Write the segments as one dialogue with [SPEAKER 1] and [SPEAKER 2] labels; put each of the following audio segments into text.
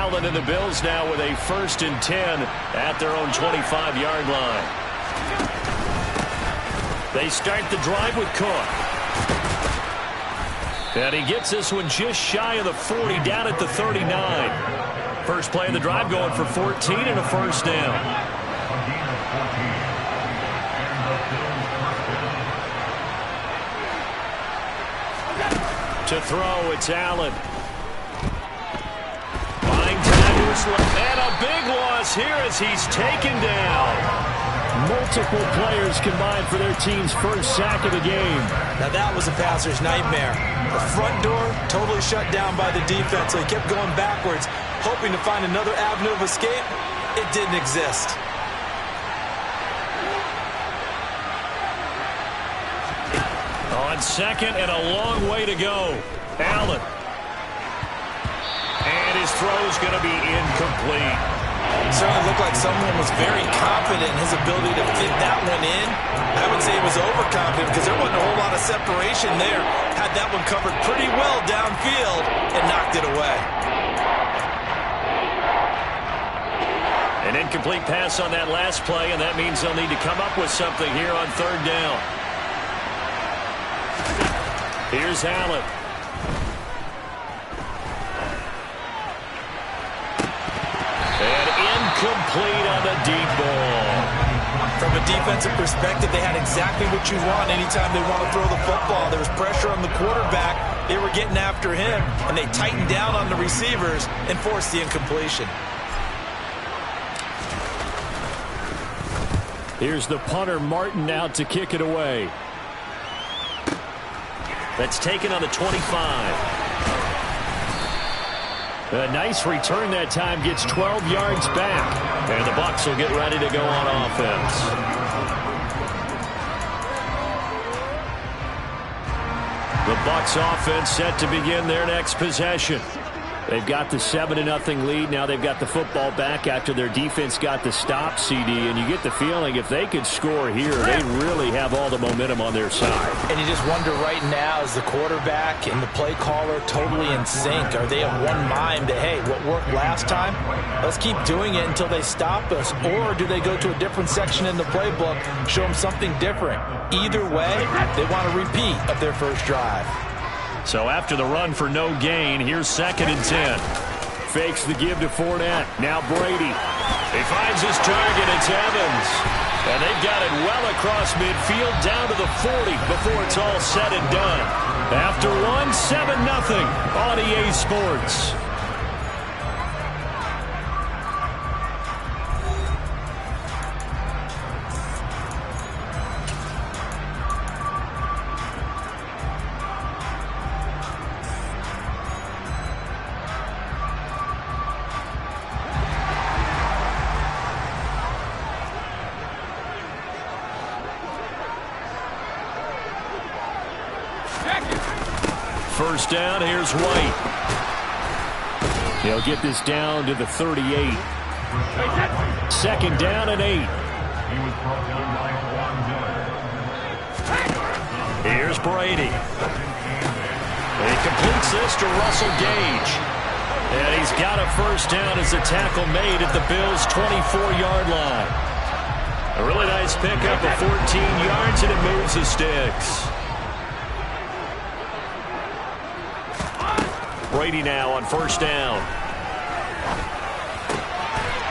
[SPEAKER 1] Allen and the Bills now with a 1st and 10 at their own 25-yard line. They start the drive with Cook. And he gets this one just shy of the 40, down at the 39. First play of the drive going for 14 and a 1st down. To throw, it's Allen. Buying time to his left. And a big loss here as he's taken down. Multiple players combined for their team's first sack of the game.
[SPEAKER 2] Now that was a passer's nightmare. The front door totally shut down by the defense, so he kept going backwards, hoping to find another avenue of escape. It didn't exist.
[SPEAKER 1] On second and a long way to go. Allen. And his throw's going to be incomplete.
[SPEAKER 2] It certainly looked like someone was very confident in his ability to fit that one in. I would say he was overconfident because there wasn't a whole lot of separation there. Had that one covered pretty well downfield and knocked it away.
[SPEAKER 1] An incomplete pass on that last play, and that means they'll need to come up with something here on 3rd down. Here's Allen. And incomplete on the deep ball.
[SPEAKER 2] From a defensive perspective, they had exactly what you want anytime they want to throw the football. There was pressure on the quarterback. They were getting after him, and they tightened down on the receivers and forced the incompletion.
[SPEAKER 1] Here's the punter, Martin, out to kick it away. That's taken on the 25. A nice return that time, gets 12 yards back. And the Bucs will get ready to go on offense. The Bucs offense set to begin their next possession. They've got the 7-0 lead. Now they've got the football back after their defense got the stop, CD. And you get the feeling if they could score here, they really have all the momentum on their side.
[SPEAKER 2] And you just wonder right now, is the quarterback and the play caller totally in sync? Are they of one mind that, hey, what worked last time, let's keep doing it until they stop us? Or do they go to a different section in the playbook, show them something different? Either way, they want a repeat of their first drive.
[SPEAKER 1] So after the run for no gain, here's 2nd and 10. Fakes the give to Fournette. Now Brady. He finds his target. It's Evans. And they've got it well across midfield down to the 40 before it's all said and done. After one, 7-0 on EA Sports. First down, here's White. He'll get this down to the 38. 2nd down and 8. Here's Brady. He completes this to Russell Gage. And he's got a first down as the tackle made at the Bills' 24-yard line. A really nice pickup of 14 yards, and it moves the sticks. Brady now on first down.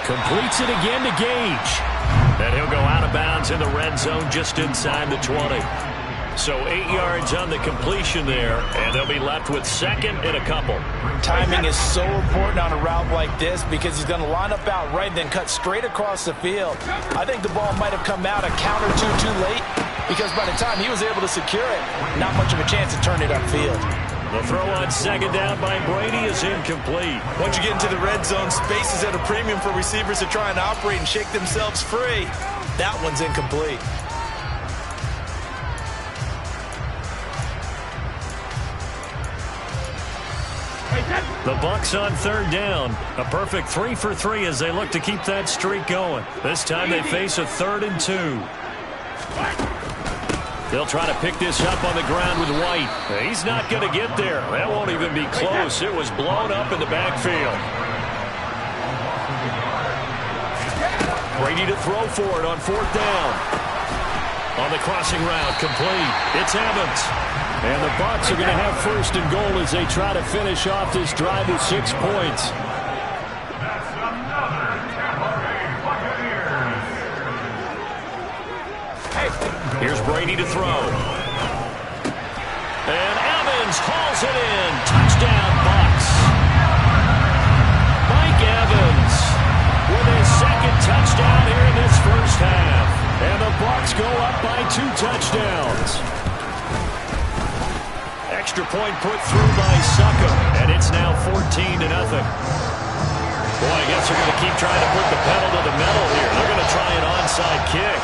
[SPEAKER 1] Completes it again to Gage. And he'll go out of bounds in the red zone just inside the 20. So 8 yards on the completion there, and they'll be left with 2nd and a couple.
[SPEAKER 2] Timing is so important on a route like this because he's going to line up out right, then cut straight across the field. I think the ball might have come out a count or two too late because by the time he was able to secure it, not much of a chance to turn it upfield.
[SPEAKER 1] The throw on 2nd down by Brady is incomplete.
[SPEAKER 2] Once you get into the red zone, space is at a premium for receivers to try and operate and shake themselves free. That one's incomplete.
[SPEAKER 1] The Bucs on 3rd down. A perfect 3 for 3 as they look to keep that streak going. This time they face a 3rd and 2. They'll try to pick this up on the ground with White. He's not going to get there. That won't even be close. It was blown up in the backfield. Brady to throw for it on 4th down. On the crossing route, complete. It's Evans. And the Bucs are going to have 1st and goal as they try to finish off this drive with 6 points. Here's Brady to throw. And Evans hauls it in. Touchdown, Bucs. Mike Evans with his 2nd touchdown here in this first half. And the Bucs go up by 2 touchdowns. Extra point put through by Succop. And it's now 14-0. Boy, I guess they're going to keep trying to put the pedal to the metal here. They're going to try an onside kick.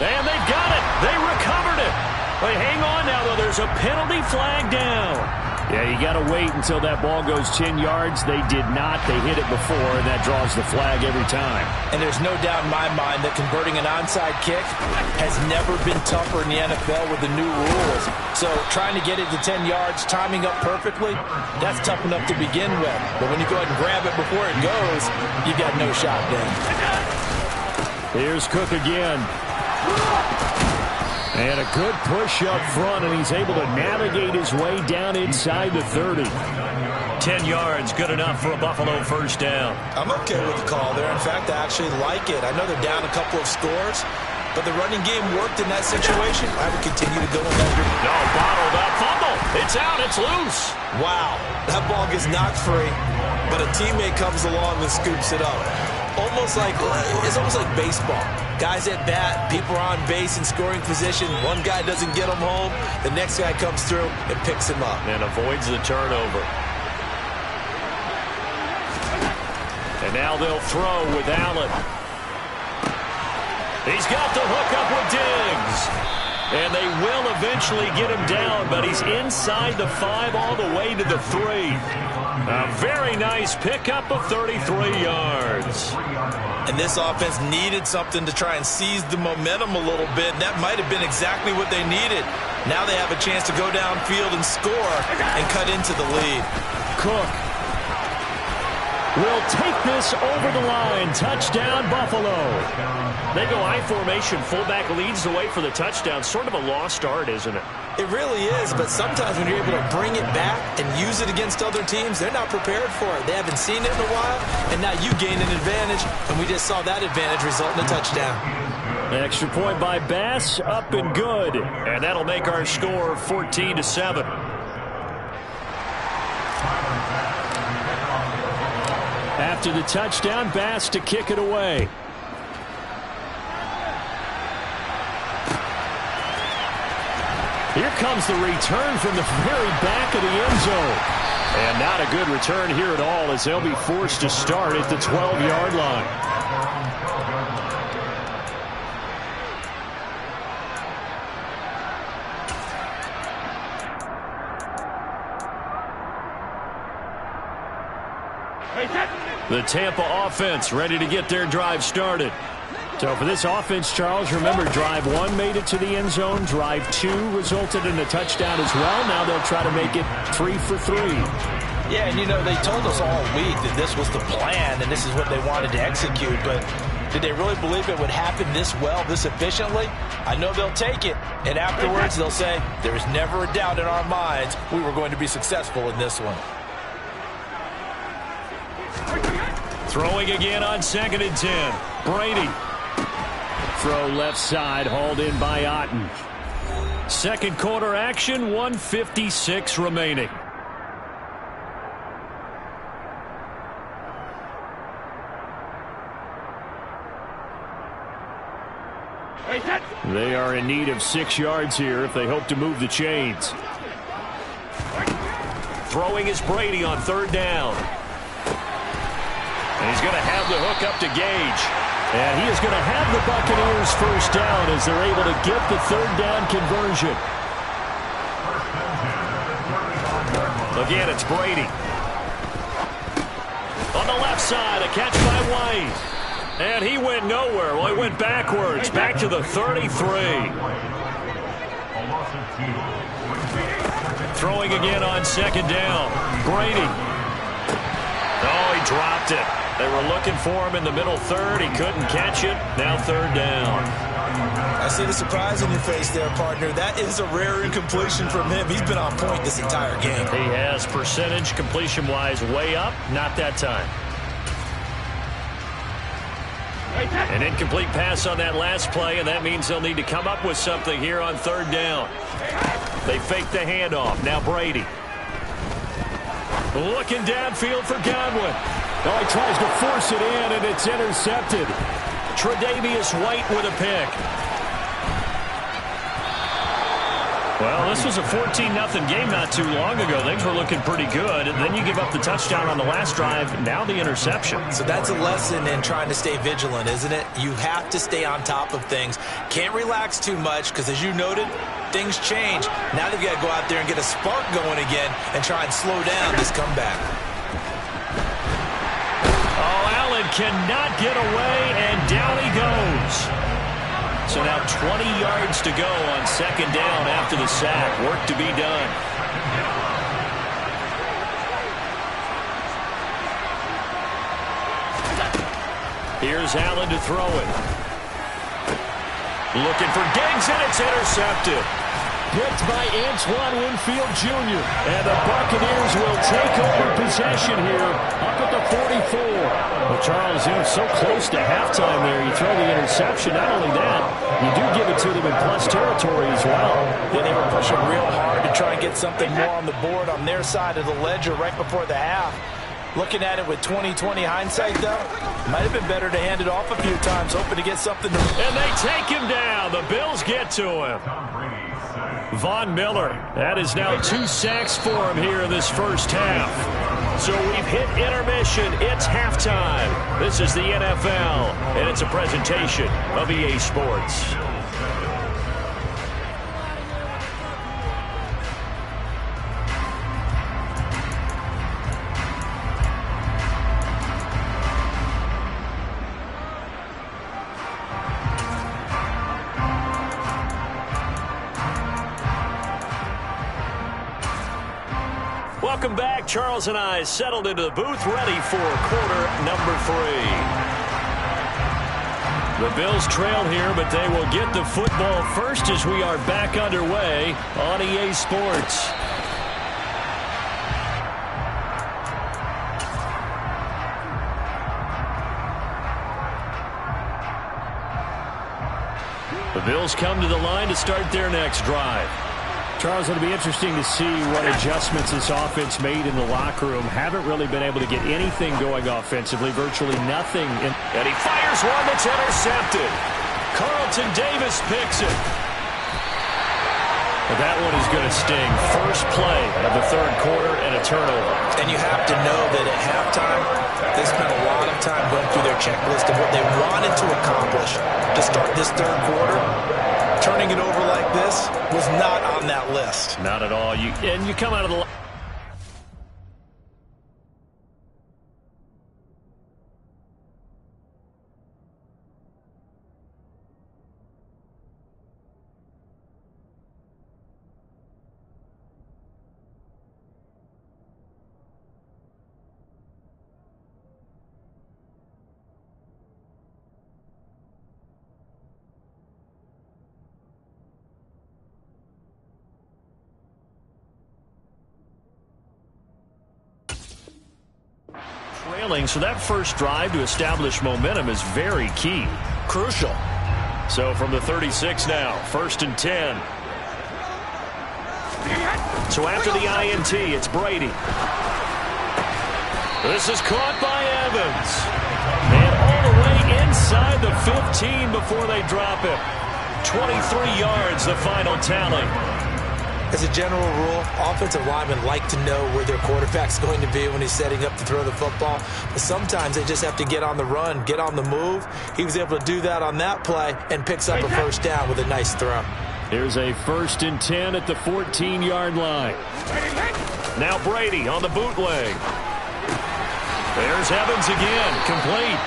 [SPEAKER 1] And they've got it. They recovered it. But hang on now, though. There's a penalty flag down. Yeah, you got to wait until that ball goes 10 yards. They did not. They hit it before, and that draws the flag every time.
[SPEAKER 2] And there's no doubt in my mind that converting an onside kick has never been tougher in the NFL with the new rules. So trying to get it to 10 yards, timing up perfectly, that's tough enough to begin with. But when you go ahead and grab it before it goes, you've got no shot then.
[SPEAKER 1] Here's Cook again. And a good push up front, and he's able to navigate his way down inside the 30. 10 yards, good enough for a Buffalo 1st down.
[SPEAKER 2] I'm okay with the call there. In fact, I actually like it. I know they're down a couple of scores, but the running game worked in that situation. I would continue to go in that direction.
[SPEAKER 1] No, bottled up, fumble. It's out, it's loose.
[SPEAKER 2] Wow, that ball gets knocked free, but a teammate comes along and scoops it up. It's almost like baseball. Guys at bat, people are on base in scoring position. One guy doesn't get him home. The next guy comes through and picks him up.
[SPEAKER 1] And avoids the turnover. And now they'll throw with Allen. He's got the hook up with Diggs. And they will eventually get him down, but he's inside the 5 all the way to the 3. A very nice pickup of 33 yards.
[SPEAKER 2] And this offense needed something to try and seize the momentum a little bit. And that might have been exactly what they needed. Now they have a chance to go downfield and score and cut into the lead.
[SPEAKER 1] Cook will take this over the line. Touchdown, Buffalo. They go I formation. Fullback leads the way for the touchdown. Sort of a lost art, isn't it?
[SPEAKER 2] It really is, but sometimes when you're able to bring it back and use it against other teams, they're not prepared for it. They haven't seen it in a while, and now you gain an advantage, and we just saw that advantage result in a touchdown.
[SPEAKER 1] Extra point by Bass, up and good. And that'll make our score 14-7. After the touchdown, Bass to kick it away. Here comes the return from the very back of the end zone. And not a good return here at all as they'll be forced to start at the 12-yard line. The Tampa offense ready to get their drive started. So for this offense, Charles, remember drive 1 made it to the end zone. Drive 2 resulted in a touchdown as well. Now they'll try to make it 3 for 3.
[SPEAKER 2] Yeah, and you know, they told us all week that this was the plan and this is what they wanted to execute. But did they really believe it would happen this well, this efficiently? I know they'll take it. And afterwards they'll say, there's never a doubt in our minds we were going to be successful in this one.
[SPEAKER 1] Throwing again on 2nd and 10. Brady. Throw left side, hauled in by Otten. Second quarter action, 1:56 remaining. They are in need of 6 yards here if they hope to move the chains. Throwing is Brady on 3rd down. And he's going to have the hook up to Gage. And he is going to have the Buccaneers 1st down as they're able to get the 3rd down conversion. Again, it's Brady. On the left side, a catch by White. And he went nowhere. Well, he went backwards, back to the 33. Throwing again on 2nd down. Brady. Oh, he dropped it. They were looking for him in the middle third. He couldn't catch it. Now third down.
[SPEAKER 2] I see the surprise on your face there, partner. That is a rare incompletion from him. He's been on point this entire game.
[SPEAKER 1] He has percentage completion-wise way up. Not that time. An incomplete pass on that last play, and that means they'll need to come up with something here on third down. They fake the handoff. Now Brady. Looking downfield for Godwin. Oh, he tries to force it in, and it's intercepted. Tre'Davious White with a pick. Well, this was a 14-0 game not too long ago. Things were looking pretty good. And then you give up the touchdown on the last drive. Now the interception.
[SPEAKER 2] So that's a lesson in trying to stay vigilant, isn't it? You have to stay on top of things. Can't relax too much because, as you noted, things change. Now they've got to go out there and get a spark going again and try and slow down this comeback.
[SPEAKER 1] Oh, Allen cannot get away, and down he goes. So now 20 yards to go on second down after the sack. Work to be done. Here's Allen to throw it. Looking for Diggs, and it's intercepted. Picked by Antoine Winfield Jr. And the Buccaneers will take over possession here up at the 44. Well, Charles, so close to halftime there. You throw the interception. Not only that, you do give it to them in plus territory as well.
[SPEAKER 2] Yeah, they were pushing real hard to try and get something more on the board on their side of the ledger right before the half. Looking at it with 20/20 hindsight, though, might have been better to hand it off a few times, hoping to get something.
[SPEAKER 1] And they take him down. The Bills get to him. Von Miller, that is now 2 sacks for him here in this first half. So we've hit intermission. It's halftime. This is the NFL, and it's a presentation of EA Sports. Welcome back. Charles and I settled into the booth, ready for quarter number 3. The Bills trail here, but they will get the football first as we are back underway on EA Sports. The Bills come to the line to start their next drive. Charles, it'll be interesting to see what adjustments this offense made in the locker room. Haven't really been able to get anything going offensively, virtually nothing. And he fires one that's intercepted. Carlton Davis picks it. But that one is going to sting. First play of the third quarter and a turnover.
[SPEAKER 2] And you have to know that at halftime, they spent a lot of time going through their checklist of what they wanted to accomplish to start this third quarter. Turning it over like this was not on that list.
[SPEAKER 1] Not at all. You come out of the... trailing, so that first drive to establish momentum is very key. Crucial. So from the 36 now, 1st and 10. So after the INT, it's Brady. This is caught by Evans. And all the way inside the 15 before they drop it. 23 yards, the final tally.
[SPEAKER 2] As a general rule, offensive linemen like to know where their quarterback's going to be when he's setting up to throw the football. But sometimes they just have to get on the run, get on the move. He was able to do that on that play and picks up a first down with a nice throw.
[SPEAKER 1] Here's a 1st and 10 at the 14-yard line. Now Brady on the bootleg. There's Evans again, complete.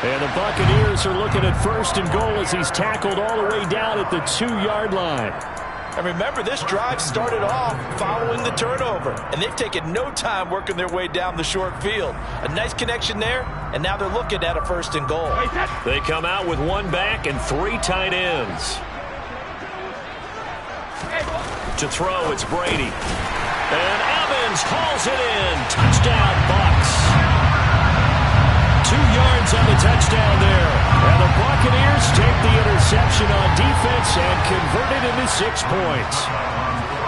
[SPEAKER 1] And the Buccaneers are looking at 1st and goal as he's tackled all the way down at the 2-yard line.
[SPEAKER 2] And remember, this drive started off following the turnover, and they've taken no time working their way down the short field. A nice connection there, and now they're looking at a 1st and goal.
[SPEAKER 1] They come out with 1 back and 3 tight ends. To throw, it's Brady. And Evans hauls it in. Touchdown, Bucs. 2 yards on the touchdown there. And the Buccaneers take the interception on defense and convert it into 6 points.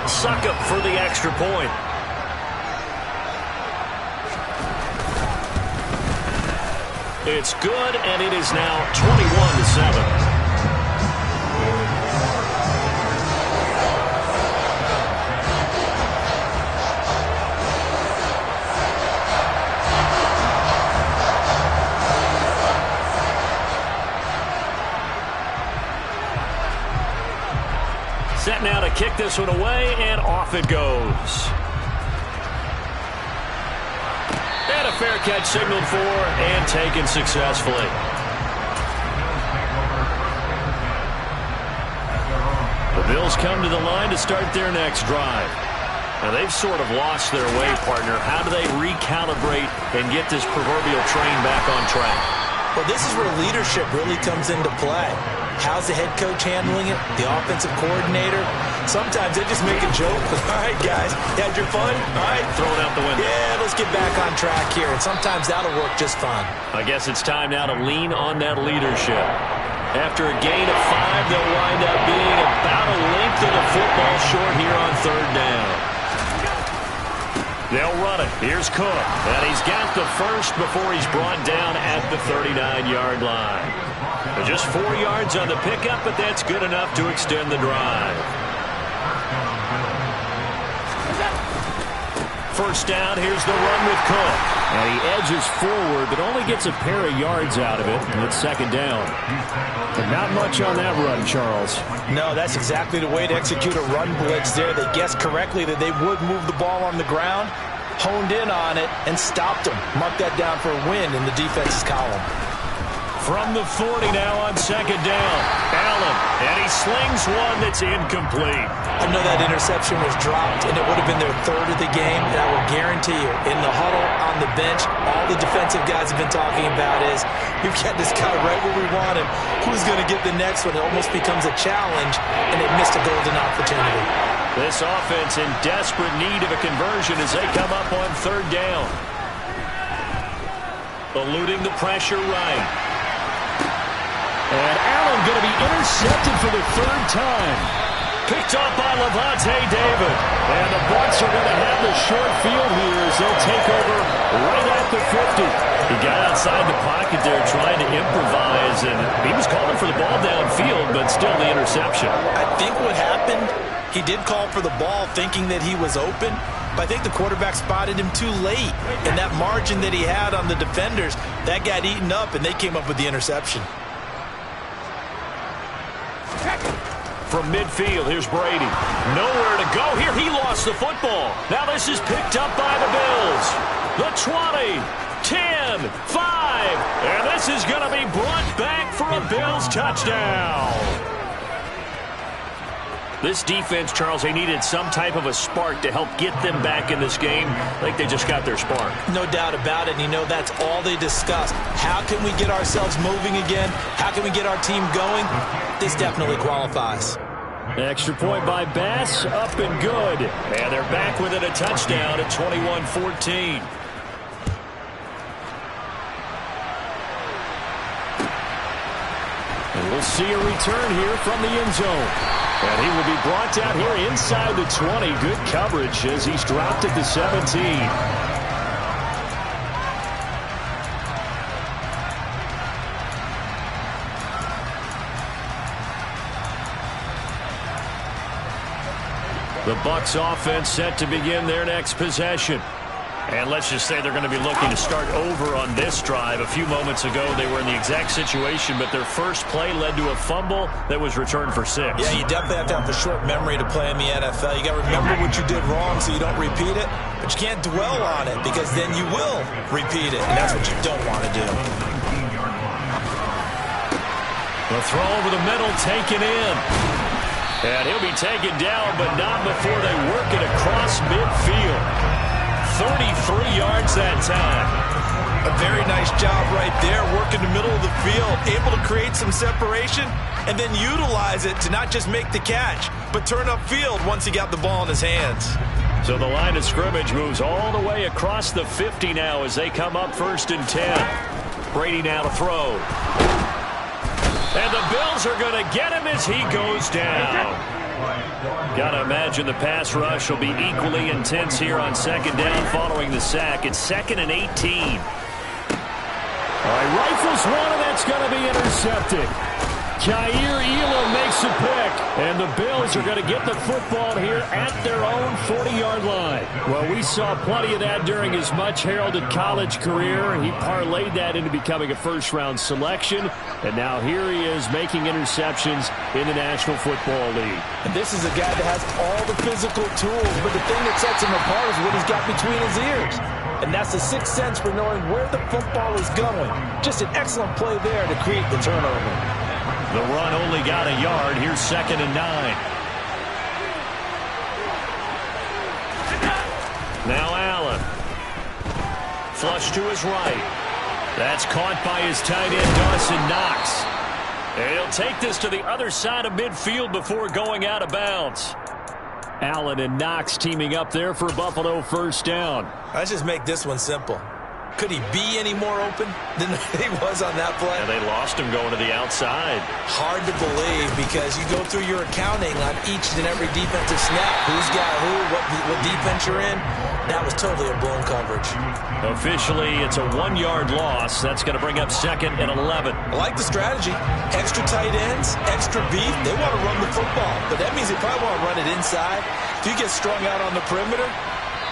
[SPEAKER 1] Succop for the extra point. It's good, and it is now 21-7. Set now to kick this one away, and off it goes. And a fair catch signaled for and taken successfully. The Bills come to the line to start their next drive. Now, they've sort of lost their way, partner. How do they recalibrate and get this proverbial train back on track?
[SPEAKER 2] Well, this is where leadership really comes into play. How's the head coach handling it? The offensive coordinator? Sometimes they just make a joke. All right, guys, you had your fun? All right.
[SPEAKER 1] Throw it out the window.
[SPEAKER 2] Yeah, let's get back on track here. And sometimes that'll work just fine.
[SPEAKER 1] I guess it's time now to lean on that leadership. After a gain of 5, they'll wind up being about a length of the football short here on 3rd down. They'll run it. Here's Cook. And he's got the first before he's brought down at the 39-yard line. Just 4 yards on the pickup, but that's good enough to extend the drive. First down, here's the run with Cook. And he edges forward, but only gets a pair of yards out of it, and it's 2nd down. But not much on that run, Charles.
[SPEAKER 2] No, that's exactly the way to execute a run blitz there. They guessed correctly that they would move the ball on the ground, honed in on it, and stopped them. Mark that down for a win in the defense's column.
[SPEAKER 1] From the 40 now on 2nd down. Allen, and he slings one that's incomplete.
[SPEAKER 2] I know that interception was dropped, and it would have been their 3rd of the game, and I will guarantee you, in the huddle, on the bench, all the defensive guys have been talking about is, we've got this guy right where we want him. Who's going to get the next one? It almost becomes a challenge, and they missed a golden opportunity.
[SPEAKER 1] This offense in desperate need of a conversion as they come up on 3rd down. Eluding the pressure right. And Allen going to be intercepted for the 3rd time. Picked off by Lavonte David. And the Bucs are going to have the short field here as they'll take over right at the 50. He got outside the pocket there trying to improvise, and he was calling for the ball downfield, but still the interception.
[SPEAKER 2] I think what happened, he did call for the ball thinking that he was open, but I think the quarterback spotted him too late. And that margin that he had on the defenders, that got eaten up, and they came up with the interception.
[SPEAKER 1] From midfield, here's Brady. Nowhere to go here. He lost the football. Now this is picked up by the Bills. The 20, 10, 5. And this is going to be brought back for a Bills touchdown. This defense, Charles, they needed some type of a spark to help get them back in this game. I think they just got their spark. No doubt about it. And you know that's all they discussed. How can we get ourselves moving again? How can we get our team going? This definitely qualifies. Extra point by Bass, up and good. And they're back within a touchdown at 21-14. And we'll see a return here from the end zone. And he will be brought down here inside the 20. Good coverage as he's dropped at the 17. The Bucs offense set to begin their next possession. And let's just say they're going to be looking to start over on this drive. A few moments ago, they were in the exact situation, but their first play led to a fumble that was returned for 6. Yeah, you definitely have to have a short memory to play in the NFL. You got to remember what you did wrong so you don't repeat it, but you can't dwell on it because then you will repeat it, and that's what you don't want to do. The throw over the middle, taken in. And he'll be taken down, but not before they work it across midfield. 33 yards that time.
[SPEAKER 2] A very nice job right there, working the middle of the field, able to create some separation, and then utilize it to not just make the catch, but turn upfield once he got the ball in his hands.
[SPEAKER 1] So the line of scrimmage moves all the way across the 50 now as they come up 1st and 10. Brady now to throw. And the Bills are going to get him as he goes down. Got to imagine the pass rush will be equally intense here on 2nd down following the sack. It's 2nd and 18. All right, rifles one, and that's going to be intercepted. Kaiir Elam makes a pick, and the Bills are going to get the football here at their own 40-yard line. Well, we saw plenty of that during his much-heralded college career. He parlayed that into becoming a first-round selection, and now here he is making interceptions in the National Football League.
[SPEAKER 2] And this is a guy that has all the physical tools, but the thing that sets him apart is what he's got between his ears. And that's the sixth sense for knowing where the football is going. Just an excellent play there to create the turnover.
[SPEAKER 1] The run only got a yard. Here's 2nd and 9. Now Allen. Flush to his right. That's caught by his tight end, Dawson Knox. And he'll take this to the other side of midfield before going out of bounds. Allen and Knox teaming up there for Buffalo 1st down.
[SPEAKER 2] Let's just make this one simple. Could he be any more open than he was on that play?
[SPEAKER 1] And they lost him going to the outside.
[SPEAKER 2] Hard to believe because you go through your accounting on each and every defensive snap. Who's got who, what defense you're in. That was totally a blown coverage.
[SPEAKER 1] Officially, it's a 1-yard loss. That's going to bring up 2nd and 11.
[SPEAKER 2] I like the strategy. Extra tight ends, extra beef. They want to run the football, but that means they probably want to run it inside. If you get strung out on the perimeter,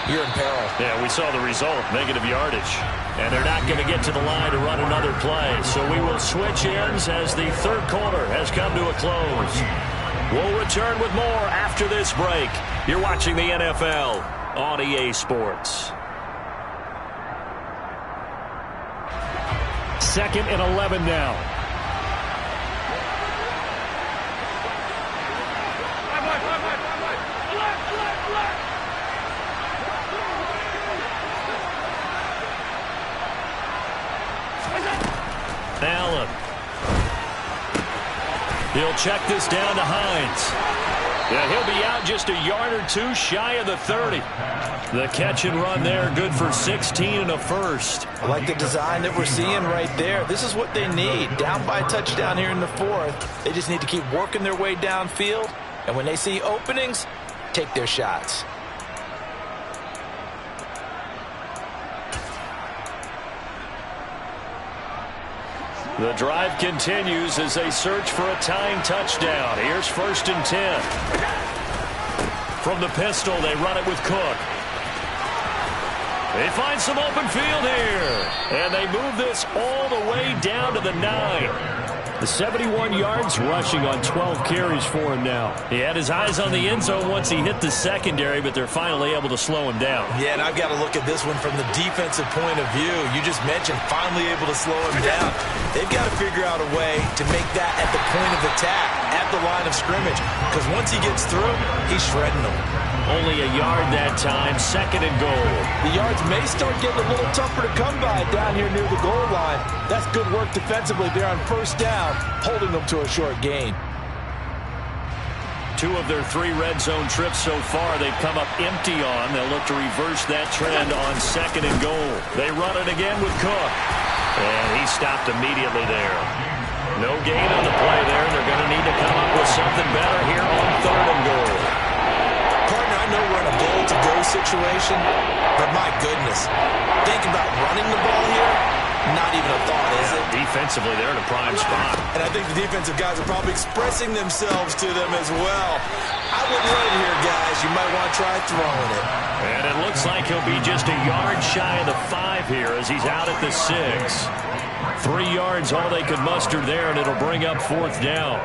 [SPEAKER 2] you're in peril.
[SPEAKER 1] Yeah, we saw the result, negative yardage. And they're not going to get to the line to run another play. So we will switch ends as the 3rd quarter has come to a close. We'll return with more after this break. You're watching the NFL on EA Sports. 2nd and 11 now. Allen. He'll check this down to Hines. Yeah, he'll be out just a yard or two shy of the 30. The catch and run there, good for 16 and a first.
[SPEAKER 2] I like the design that we're seeing right there. This is what they need. Down by a touchdown here in the 4th. They just need to keep working their way downfield. And when they see openings, take their shots.
[SPEAKER 1] The drive continues as they search for a tying touchdown. Here's 1st and 10. From the pistol, they run it with Cook. They find some open field here. And they move this all the way down to the 9. The 71 yards rushing on 12 carries for him now. He had his eyes on the end zone once he hit the secondary, but they're finally able to slow him down.
[SPEAKER 2] Yeah, and I've got to look at this one from the defensive point of view. You just mentioned finally able to slow him down. They've got to figure out a way to make that at the point of attack, at the line of scrimmage, because once he gets through, he's shredding them.
[SPEAKER 1] Only a yard that time, 2nd and goal.
[SPEAKER 2] The yards may start getting a little tougher to come by down here near the goal line. That's good work defensively there on 1st down, holding them to a short gain.
[SPEAKER 1] 2 of their 3 red zone trips so far they've come up empty on. They'll look to reverse that trend on 2nd and goal. They run it again with Cook. And he stopped immediately there. No gain on the play there. They're going to need to come up with something better here on 3rd and goal.
[SPEAKER 2] Partner, I know we're in a goal-to-go situation, but my goodness, think about running the ball here. Not even a thought, is it?
[SPEAKER 1] Defensively, they're in a prime spot.
[SPEAKER 2] And I think the defensive guys are probably expressing themselves to them as well. I wouldn't run here, guys. You might want to try throwing it.
[SPEAKER 1] And it looks like he'll be just a yard shy of the 5 here as he's out at the 6. 3 yards, all they could muster there, and it'll bring up 4th down.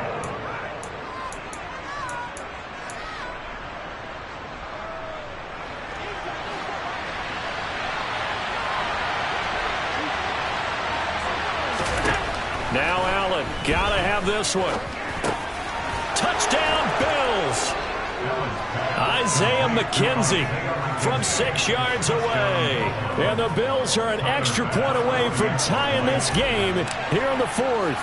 [SPEAKER 1] Now Allen, gotta have this one. Touchdown, Bills! Isaiah McKenzie from 6 yards away. And the Bills are an extra point away from tying this game here in the 4th.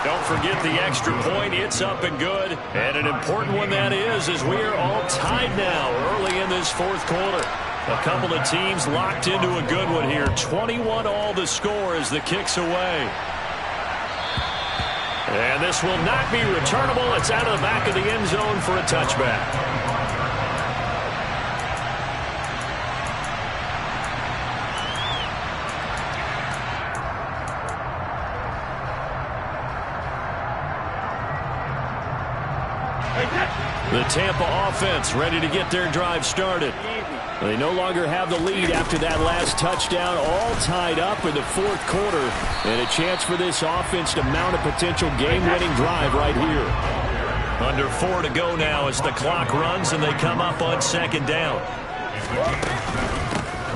[SPEAKER 1] Don't forget the extra point. It's up and good. And an important one that is, as we are all tied now early in this 4th quarter. A couple of teams locked into a good one here. 21 all the score as the kick's away. And this will not be returnable. It's out of the back of the end zone for a touchback. The Tampa offense ready to get their drive started. They no longer have the lead after that last touchdown, all tied up in the 4th quarter. And a chance for this offense to mount a potential game-winning drive right here. Under 4 to go now as the clock runs and they come up on 2nd down.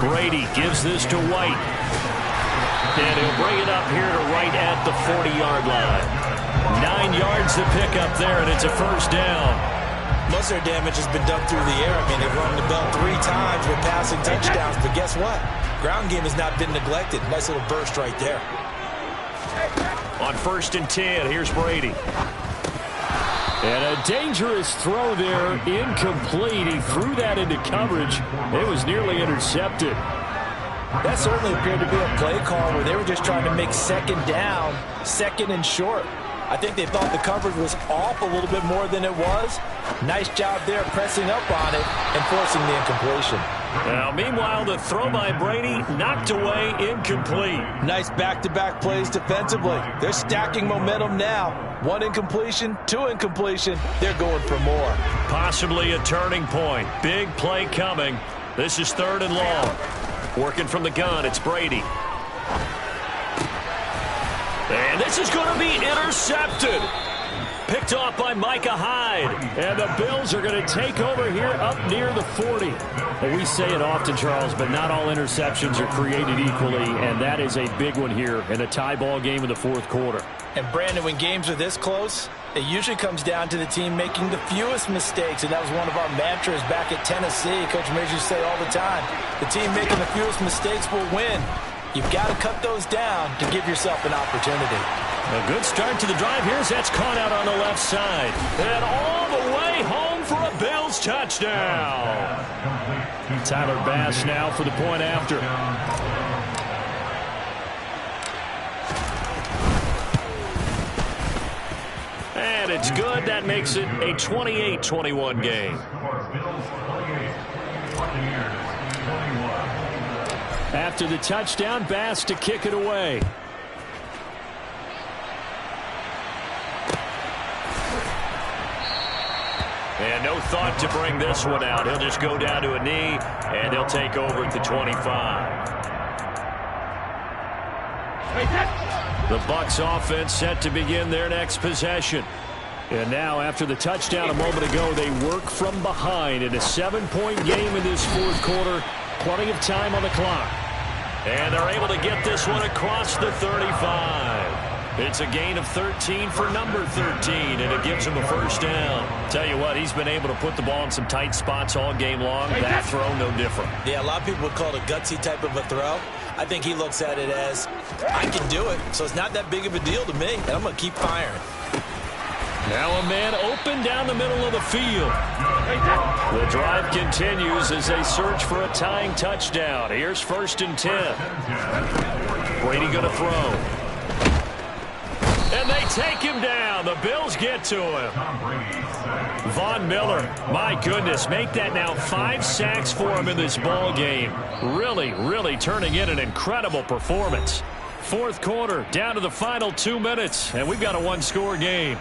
[SPEAKER 1] Brady gives this to White. And he'll bring it up here to right at the 40-yard line. 9 yards to pick up there, and it's a 1st down.
[SPEAKER 2] Most of their damage has been done through the air. I mean, they've run the bell 3 times with passing touchdowns, but guess what? Ground game has not been neglected. Nice little burst right there.
[SPEAKER 1] On 1st and 10, here's Brady. And a dangerous throw there, incomplete. He threw that into coverage. It was nearly intercepted.
[SPEAKER 2] That certainly appeared to be a play call where they were just trying to make 2nd down, 2nd and short. I think they thought the coverage was off a little bit more than it was. Nice job there pressing up on it and forcing the incompletion.
[SPEAKER 1] Now, meanwhile, the throw by Brady knocked away, incomplete.
[SPEAKER 2] Nice back-to-back plays defensively. They're stacking momentum now. 1 incompletion, 2 incompletion. They're going for more.
[SPEAKER 1] Possibly a turning point. Big play coming. This is 3rd and long. Working from the gun, it's Brady. And this is going to be intercepted. Picked off by Micah Hyde. And the Bills are going to take over here up near the 40. Well, we say it often, Charles, but not all interceptions are created equally, and that is a big one here in a tie ball game in the 4th quarter.
[SPEAKER 2] And, Brandon, when games are this close, it usually comes down to the team making the fewest mistakes, and that was one of our mantras back at Tennessee. Coach Major used to say all the time, the team making the fewest mistakes will win. You've got to cut those down to give yourself an opportunity.
[SPEAKER 1] A good start to the drive here as that's caught out on the left side. And all the way home for a Bills touchdown. Tyler Bass now for the point after. And it's good. That makes it a 28-21 game. After the touchdown, Bass to kick it away. And no thought to bring this one out. He'll just go down to a knee, and they'll take over at the 25. The Bucs offense set to begin their next possession. And now, after the touchdown a moment ago, they work from behind in a 7-point game in this 4th quarter. Plenty of time on the clock. And they're able to get this one across the 35. It's a gain of 13 for number 13, and it gives him a 1st down. Tell you what, he's been able to put the ball in some tight spots all game long. That throw, no different.
[SPEAKER 2] Yeah, a lot of people would call it a gutsy type of a throw. I think he looks at it as, I can do it, so it's not that big of a deal to me, and I'm going to keep firing.
[SPEAKER 1] Now a man open down the middle of the field. The drive continues as they search for a tying touchdown. Here's 1st and 10. Brady going to throw. And they take him down. The Bills get to him. Von Miller, my goodness, make that now 5 sacks for him in this ball game. Really turning in an incredible performance. 4th quarter, down to the final 2 minutes, and we've got a 1-score game.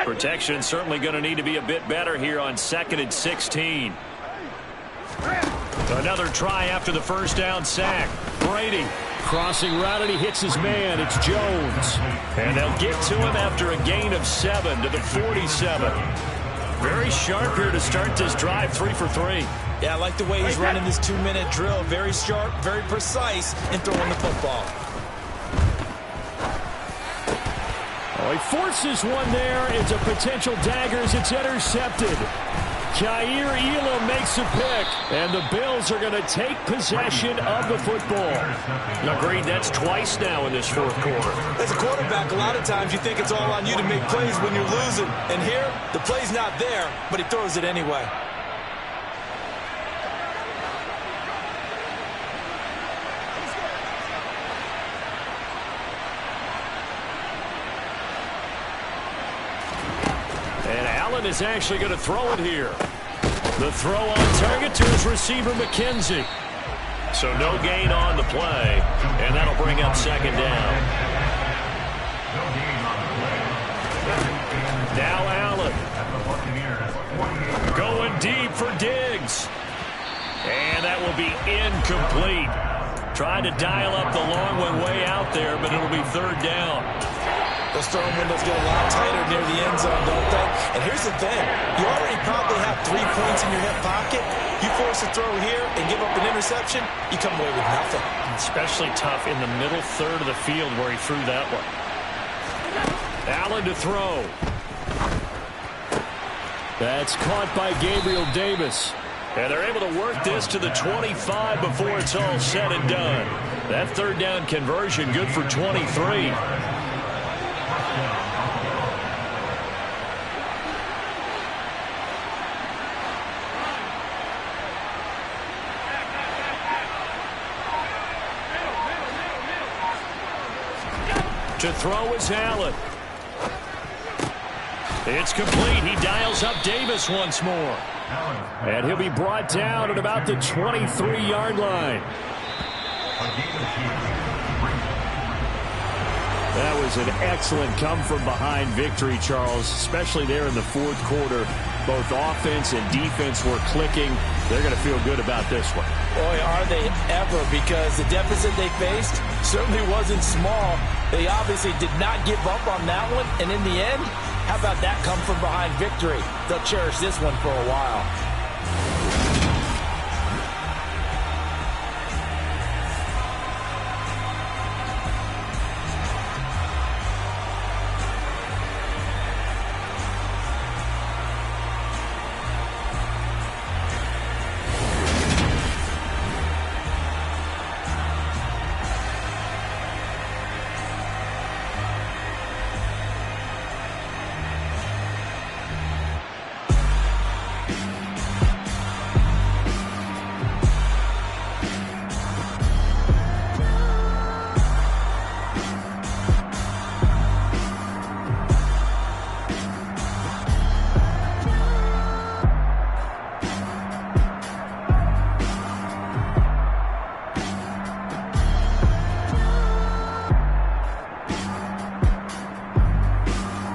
[SPEAKER 1] Protection certainly going to need to be a bit better here on 2nd and 16. Another try after the 1st down sack. Brady crossing route, and he hits his man. It's Jones. And they'll get to him after a gain of 7 to the 47. Very sharp here to start this drive, 3 for 3.
[SPEAKER 2] Yeah, I like the way he's running this 2-minute drill. Very sharp, very precise in throwing the football.
[SPEAKER 1] He forces one there. It's a potential dagger as it's intercepted. Kaiir Elam makes a pick, and the Bills are going to take possession of the football. Agreed, that's twice now in this fourth quarter.
[SPEAKER 2] As a quarterback, a lot of times you think it's all on you to make plays when you're losing. And here, the play's not there, but he throws it anyway.
[SPEAKER 1] And Allen is actually going to throw it here. The throw on target to his receiver, McKenzie. So no gain on the play, and that'll bring up second down. Now Allen. Going deep for Diggs. And that will be incomplete. Trying to dial up the long one way out there, but it'll be third down.
[SPEAKER 2] Those throwing windows get a lot tighter near the end zone, don't they? And here's the thing. You already probably have 3 points in your hip pocket. You force a throw here and give up an interception, you come away with nothing.
[SPEAKER 1] Especially tough in the middle third of the field where he threw that one. Allen to throw. That's caught by Gabriel Davis. And they're able to work this to the 25 before it's all said and done. That third down conversion good for 23. To throw is Allen. It's complete. He dials up Davis once more. And he'll be brought down at about the 23-yard line. That was an excellent come-from-behind victory, Charles, especially there in the fourth quarter. Both offense and defense were clicking. They're going to feel good about this one.
[SPEAKER 2] Boy, are they ever, because the deficit they faced certainly wasn't small. They obviously did not give up on that one, and in the end, how about that come-from-behind victory? They'll cherish this one for a while.